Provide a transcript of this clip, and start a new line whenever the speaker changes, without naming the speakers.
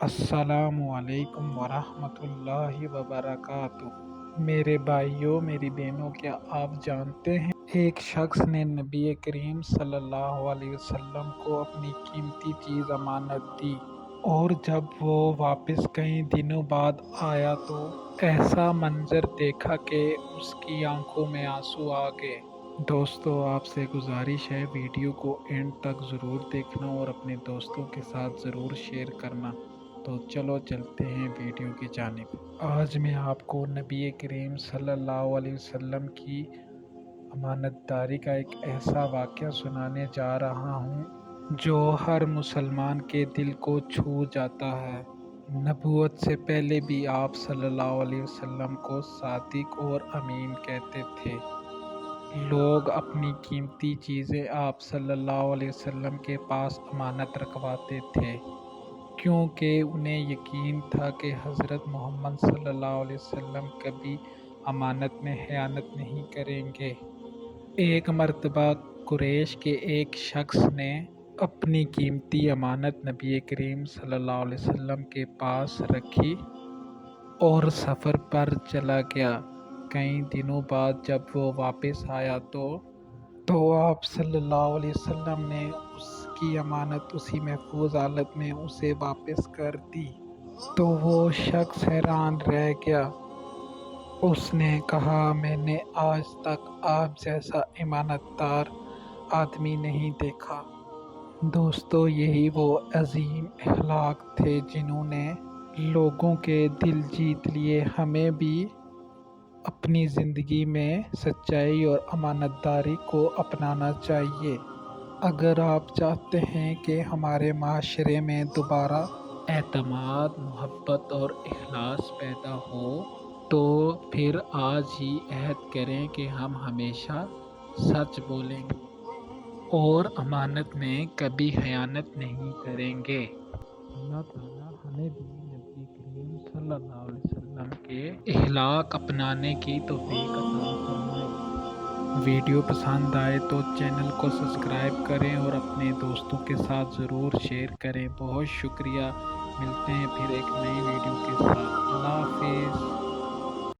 अस्सलामु अलैकुम वरहमतुल्लाहि वबरकातुह। मेरे भाइयों मेरी बहनों, क्या आप जानते हैं एक शख्स ने नबी करीम सल्लल्लाहु अलैहि वसल्लम को अपनी कीमती चीज़ अमानत दी, और जब वो वापस कई दिनों बाद आया तो ऐसा मंजर देखा कि उसकी आंखों में आंसू आ गए। दोस्तों, आपसे गुजारिश है वीडियो को एंड तक ज़रूर देखना और अपने दोस्तों के साथ ज़रूर शेयर करना। तो चलो चलते हैं वीडियो की जानिब। आज मैं आपको नबी करीम सल्लल्लाहु अलैहि वसल्लम की अमानतदारी का एक ऐसा वाक़या सुनाने जा रहा हूँ जो हर मुसलमान के दिल को छू जाता है। नबूवत से पहले भी आप सल्लल्लाहु अलैहि वसल्लम को सादिक और अमीन कहते थे। लोग अपनी कीमती चीज़ें आप सल्लल्लाहु अलैहि वसल्लम के पास अमानत रखवाते थे, क्योंकि उन्हें यकीन था कि हज़रत मोहम्मद सल्लल्लाहु अलैहि वसल्लम कभी अमानत में ख़यानत नहीं करेंगे। एक मर्तबा कुरैश के एक शख्स ने अपनी कीमती अमानत नबी करीम सल्लल्लाहु अलैहि वसल्लम के पास रखी और सफ़र पर चला गया। कई दिनों बाद जब वो वापस आया तो आप सल्लल्लाहु अलैहि वसल्लम ने उसकी अमानत उसी महफूज हालत में उसे वापस कर दी। तो वो शख्स हैरान रह गया। उसने कहा, मैंने आज तक आप जैसा ईमानदार आदमी नहीं देखा। दोस्तों, यही वो अजीम अखलाक थे जिन्होंने लोगों के दिल जीत लिए। हमें भी अपनी ज़िंदगी में सच्चाई और अमानतदारी को अपनाना चाहिए। अगर आप चाहते हैं कि हमारे माशरे में दोबारा एतमाद, मोहब्बत और इखलास पैदा हो, तो फिर आज ही अहद करें कि हम हमेशा सच बोलेंगे और अमानत में कभी खयानत नहीं करेंगे। अल्लाह ताला हमें भी नबी करीम सल्लल्लाहु अलैहि वसल्लम के इखलाक अपनाने की तौफीक अता फरमाए। वीडियो पसंद आए तो चैनल को सब्सक्राइब करें और अपने दोस्तों के साथ ज़रूर शेयर करें। बहुत शुक्रिया। मिलते हैं फिर एक नई वीडियो के साथ। अल्लाह हाफिज़।